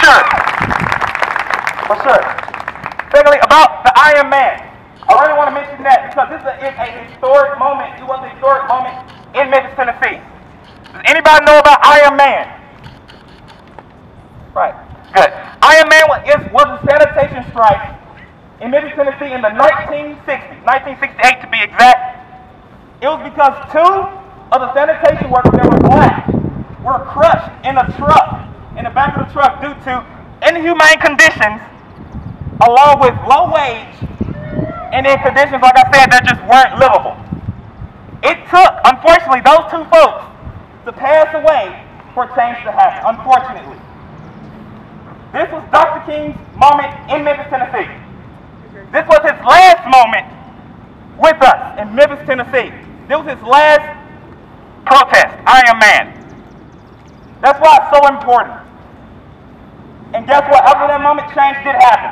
sure. For sure. Secondly, about the Iron Man. I really want to mention that because this is a historic moment. It was a historic moment in Memphis, Tennessee. Does anybody know about Iron Man? Right. Good. Iron Man was a sanitation strike in Memphis, Tennessee in the 1960s, 1968 to be exact. It was because two of the sanitation workers that were black were crushed in a truck, in the back of the truck, due to inhumane conditions, along with low wage, and in conditions, like I said, that just weren't livable. It took, unfortunately, those two folks to pass away for change to happen, unfortunately. This was Dr. King's moment in Memphis, Tennessee. This was his last moment with us in Memphis, Tennessee. This was his last protest, Iron Man. That's why it's so important. And guess what? After that moment, change did happen.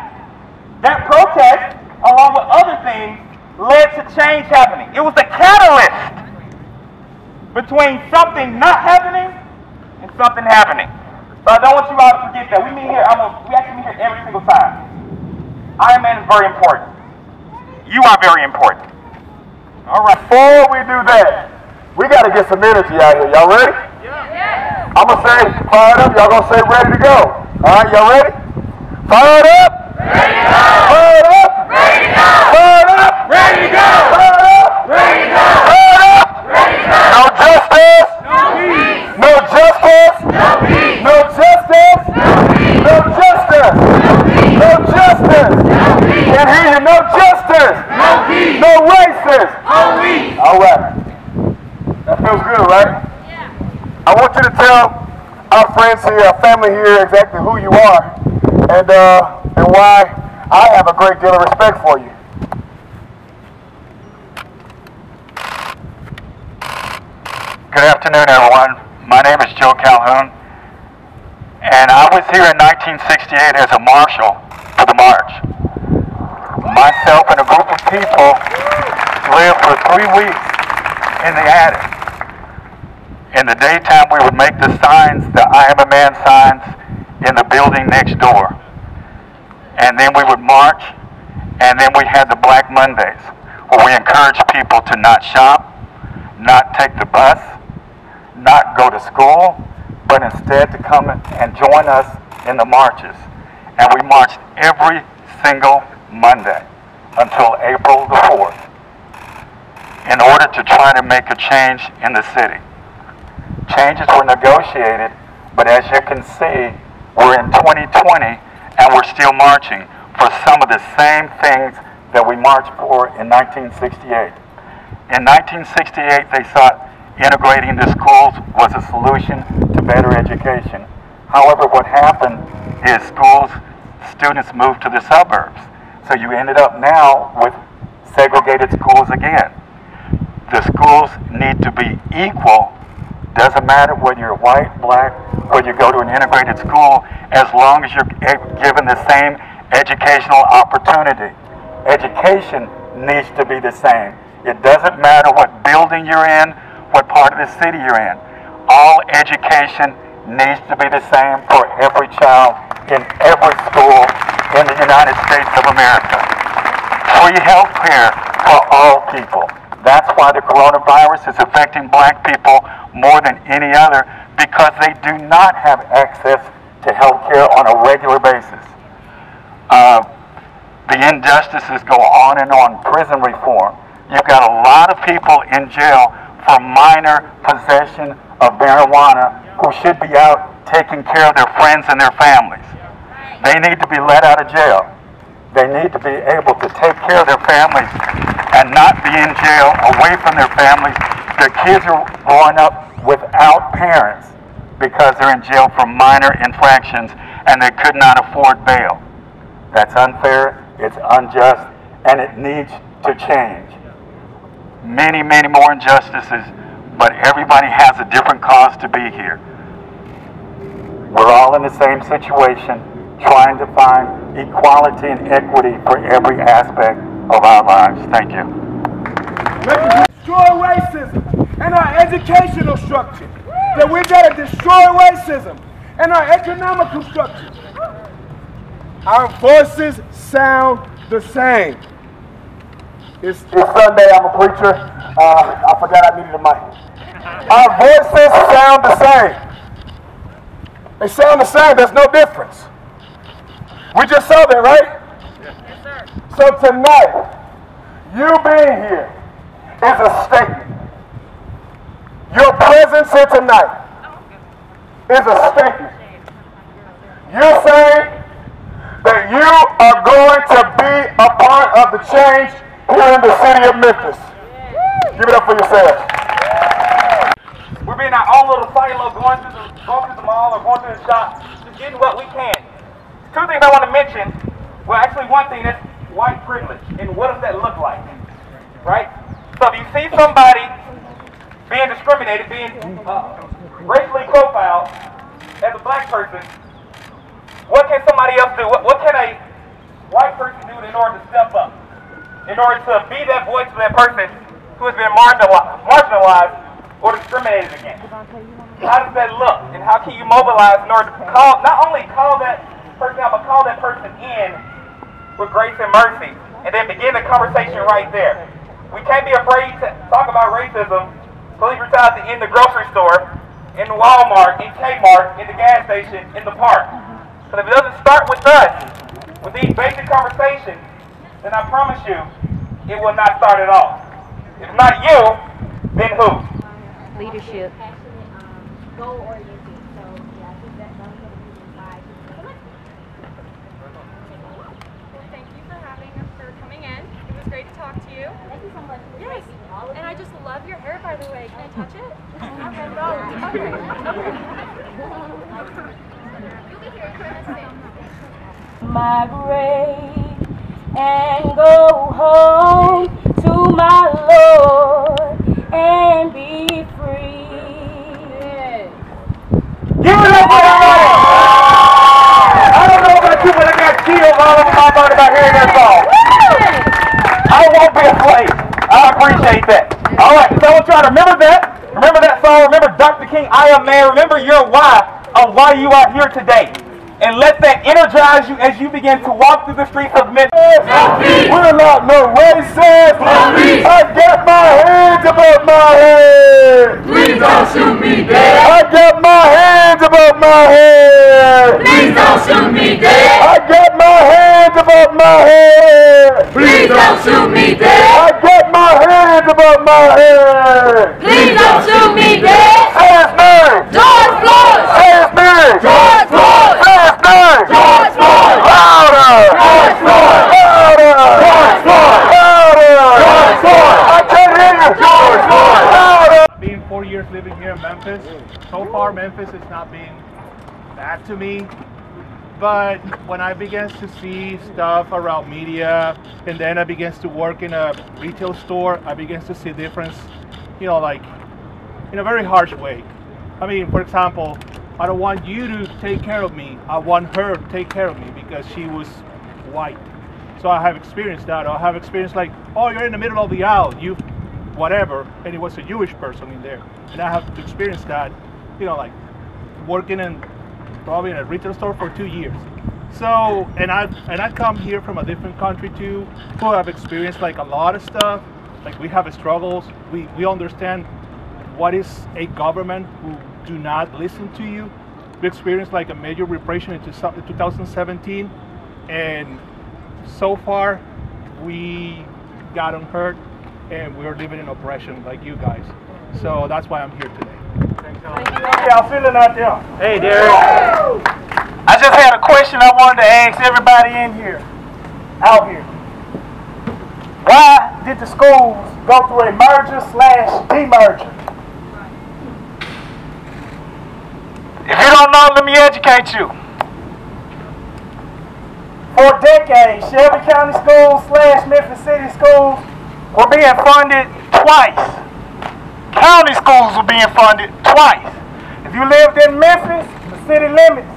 That protest, along with other things, led to change happening. It was the catalyst between something not happening and something happening. So I don't want you all to forget that. We actually meet here every single time. Iron Man is very important. You are very important. All right. Before we do that, we got to get some energy out here. Y'all ready? Yeah. I'm going to say fired up. Y'all going to say ready to go. All right, y'all ready? Fired up. Ready to go. Fired up. Ready to go. Fired up. Ready to go. Fired up. Ready to go. Fired up. Ready to go. No justice. No peace. No justice. No peace. No justice. No peace. No justice. No peace. No justice. No peace. Can't hear you. No justice. No peace. No racist. No peace. All right. That feels good, right? Yeah. I want you to tell our friends here, our family here, exactly who you are, and why I have a great deal of respect for you. Good afternoon, everyone. My name is Joe Calhoun, and I was here in 1968 as a marshal for the march. Myself and a group of people lived for 3 weeks in the attic. In the daytime, we would make the signs, the I am a man signs, in the building next door. And then we would march, and then we had the Black Mondays, where we encouraged people to not shop, not take the bus, not go to school, but instead to come and join us in the marches. And we marched every single Monday until April the 4th in order to try to make a change in the city. Changes were negotiated, but as you can see, we're in 2020 and we're still marching for some of the same things that we marched for in 1968. In 1968, they thought integrating the schools was a solution to better education. However, what happened is students moved to the suburbs. So you ended up now with segregated schools again. The schools need to be equal. Doesn't matter whether you're white, black, or you go to an integrated school, as long as you're given the same educational opportunity. Education needs to be the same. It doesn't matter what building you're in, what part of the city you're in. All education needs to be the same for every child in every school in the United States of America. Free health care for all people. That's why the coronavirus is affecting black people more than any other, because they do not have access to health care on a regular basis. The injustices go on and on. Prison reform. You've got a lot of people in jail for minor possession of marijuana who should be out taking care of their friends and their families. They need to be let out of jail. They need to be able to take care of their families and not be in jail away from their families. Their kids are growing up without parents because they're in jail for minor infractions and they could not afford bail. That's unfair, it's unjust, and it needs to change. Many, many more injustices, but everybody has a different cause to be here. We're all in the same situation, trying to find equality and equity for every aspect of our lives. Thank you. Let's destroy racism and our educational structure. That we got to destroy racism and our economical structure. Our voices sound the same. It's Sunday, I'm a preacher. I forgot I needed a mic. Our voices sound the same. They sound the same, there's no difference. We just saw that, right? Yes, sir. So tonight, you being here is a statement. Your presence here tonight is a statement. You're saying that you are going to be a part of the change here in the city of Memphis. Give it up for yourselves. We're being our own little silo, going to the mall or going to the shop, just getting what we can. Two things I want to mention. Well, actually one thing, that's white privilege. And what does that look like? Right? So if you see somebody being discriminated, being racially profiled as a black person, what can somebody else do? What can a white person do in order to step up? In order to be that voice for that person who has been marginalized or discriminated against? How does that look? And how can you mobilize in order to call, not only call that person out, but call that person in with grace and mercy, and then begin the conversation right there. We can't be afraid to talk about racism, police brutality in the grocery store, in Walmart, in Kmart, in the gas station, in the park. But if it doesn't start with us, with these basic conversations, then I promise you, it will not start at all. If not you, then who? Leadership. Goal-oriented. So, yeah, I think that's going to be inside. Well, thank you for coming in. It was great to talk to you. Thank you so much. Yes. And I just love your hair, by the way. Can I touch it? Migrate and go home to my Lord and be free. Give it up for everybody! I don't know about you, but I got chills all over my body by hearing that song. I won't be a slave. I appreciate that. All right, so I want y'all to remember that. Remember that song. Remember Dr. King, I Am Man. Remember your why of why you are here today. And let that energize you as you begin to walk through the streets of Memphis. We're not no racist. I got my hands above my head. Please don't shoot me dead. I got my hands above my head. Please don't shoot me dead. I got my hands above my head. Please don't shoot me dead. I got my hands above my head. Please don't shoot me dead. Say his name. George Floyd. Say his name. George Floyd. Say his name. George Floyd. Louder. George Floyd. Louder. George Floyd. Louder. George Floyd. I can't hear you. George Floyd. Louder. Being 4 years living here in Memphis, so far Memphis is not being bad to me. But when I began to see stuff around media, and then I began to work in a retail store, I began to see difference, like in a very harsh way. I mean, for example, I don't want you to take care of me. I want her to take care of me because she was white. So I have experienced that. I have experienced like, oh, you're in the middle of the aisle, you whatever, and it was a Jewish person in there. And I have experienced that, like working probably in a retail store for 2 years. So, and I come here from a different country too, who have experienced like a lot of stuff. Like we have struggles. We understand what is a government who do not listen to you. We experienced like a major repression in 2017, and so far we got unhurt, and we're living in oppression like you guys. So that's why I'm here today. Y'all feeling out there? Hey, Derek. I just had a question I wanted to ask everybody in here, out here. Why did the schools go through a merger/demerger? If you don't know, let me educate you. For decades, Shelby County schools/Memphis City schools were being funded twice. County schools were being funded twice. If you lived in Memphis, the city limits,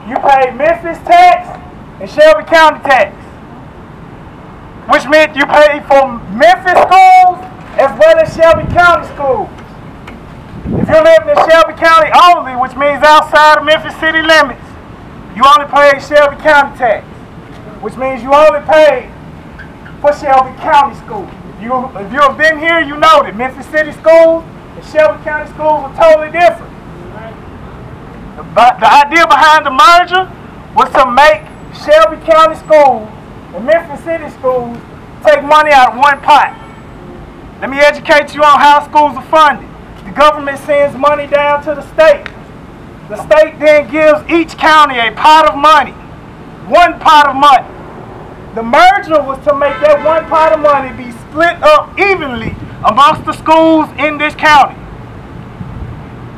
you paid Memphis tax and Shelby County tax, which meant you paid for Memphis schools as well as Shelby County schools. If you lived in Shelby County only, which means outside of Memphis city limits, you only paid Shelby County tax. which means you only pay for Shelby County schools. If you have been here, you know that Memphis City schools and Shelby County schools are totally different. The idea behind the merger was to make Shelby County schools and Memphis City schools take money out of one pot. Let me educate you on how schools are funded. The government sends money down to the state. The state then gives each county a pot of money, one pot of money. The merger was to make that one pot of money be split up evenly amongst the schools in this county.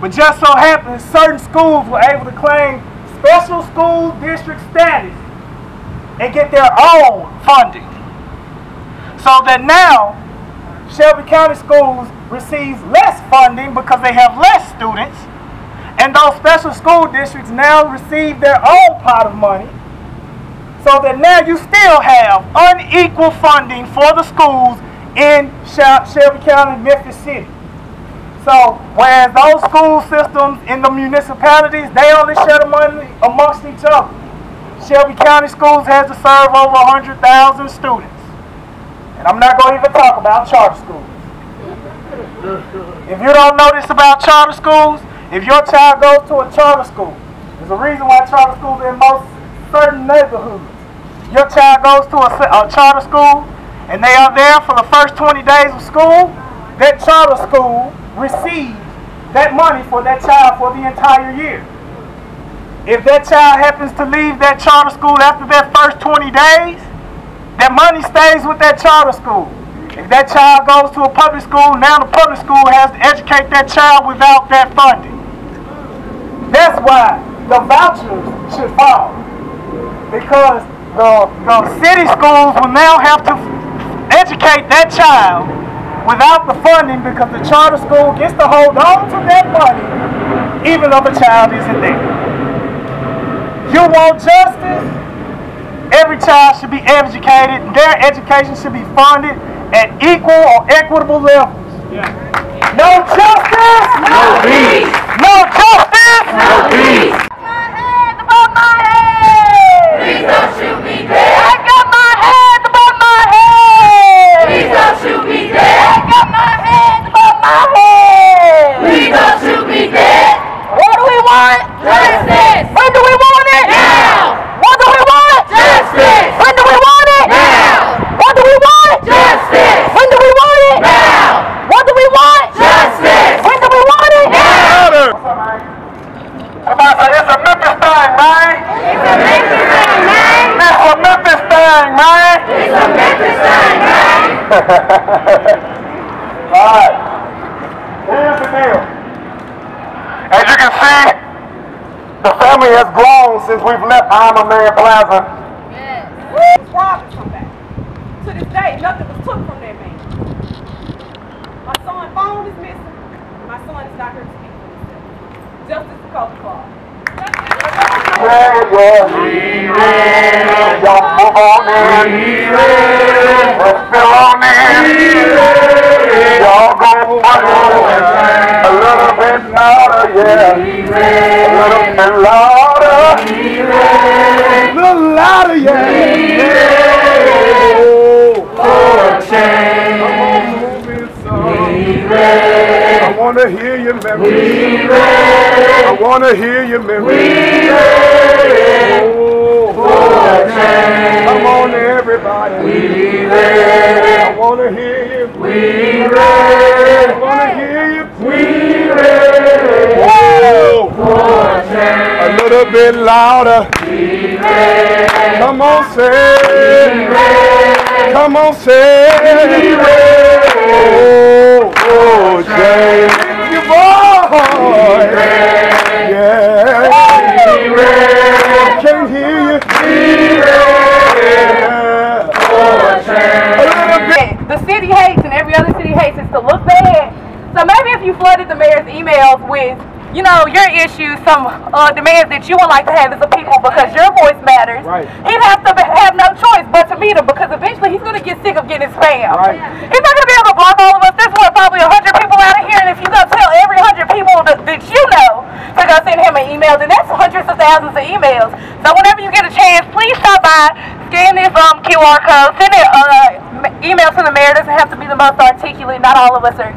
But just so happens certain schools were able to claim special school district status and get their own funding. So that now Shelby County schools receive less funding because they have less students, and those special school districts now receive their own pot of money, so that now you still have unequal funding for the schools in Shelby County, Memphis City. So whereas those school systems in the municipalities, they only share the money amongst each other, Shelby County schools has to serve over 100,000 students. And I'm not going to even talk about charter schools. If you don't know this about charter schools, if your child goes to a charter school, there's a reason why charter schools are in most certain neighborhoods. Your child goes to a charter school and they are there for the first 20 days of school, that charter school receives that money for that child for the entire year. If that child happens to leave that charter school after that first 20 days, that money stays with that charter school. If that child goes to a public school, now the public school has to educate that child without that funding. That's why the vouchers should fall. Because the city schools will now have to educate that child without the funding, because the charter school gets to hold on to that money even though the child isn't there. You want justice? Every child should be educated. Their education should be funded at equal or equitable levels. Yeah. No justice, no peace. No justice, no peace. My head above my head. Please don't shoot me dead. I got my head above my head. Please don't shoot me dead. I got my head above my head. Please don't shoot me dead. What do we want? Justice. When do we want it? Now. What do we want? Justice. When do we want it? Now. What do we want? Justice. When do we want it? Now. What do we want? Justice. When do we want it? Now. Somebody say, it's a Memphis thing, man. It's a Memphis thing, man. It's a Memphis thing, man. It's a Memphis thing, man. All right. Here's the deal. As you can see, the family has grown since we've left I'm a Man Plaza. Robbed somebody. To this day, nothing was took from that man. My son's phone is missing. My son is not here to speak for himself. Justice to Coach Clark. Yeah. Y'all move on in. Let's fill on in. Y'all go a little bit louder, yeah. A little bit louder. A little louder, yeah. I want to hear your memory. I want to hear your memory. Come on, everybody. I want to hear you. I want to hear you. A little bit louder. Come on, say. Come on, say. Oh, Jay. Your boy. Yeah. I can't hear you. The city hates, and every other city hates, is to look bad. So maybe if you flooded the mayor's emails with, you know, your issues, some demands that you would like to have as a people because your voice matters, Right. he'd have to have no choice but to meet him, because eventually he's going to get sick of getting spam. Right. He's not going to be able to block all of us. There's probably 100 people out of here, and if you go tell every 100 people that you know to go send him an email, then that's hundreds of thousands of emails. So whenever you get a chance, please stop by, Scan this QR code. Send it email to the mayor. Doesn't have to be the most articulate. Not all of us are,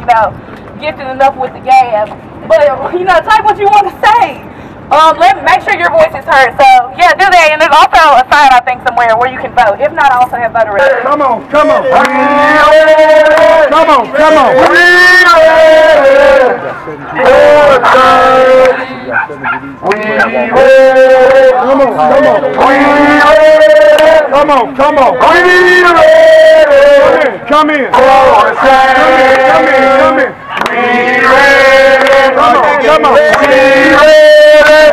gifted enough with the gab. But type what you want to say. Make sure your voice is heard. So yeah, do that. And there's also a sign I think somewhere where you can vote. If not, I also have voter registration. Come on, come on. Come on, come on. Come on, come on. Come in. Come in.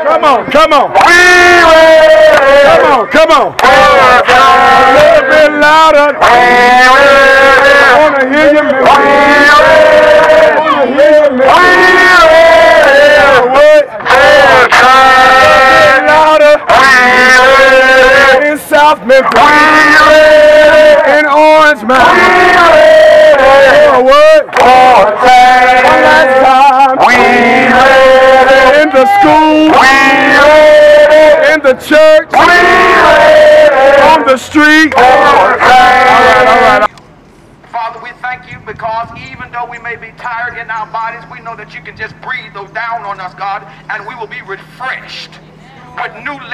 Come on. Come on. Come on. Come on. A little bit louder. I want to hear you, man. I want to hear you, man. Louder. In South Memphis. In Orange Mountain. What? One last time. In the school. In the church. On the street. All right. Father, we thank you because even though we may be tired in our bodies, we know that you can just breathe those down on us, God, and we will be refreshed with new legs.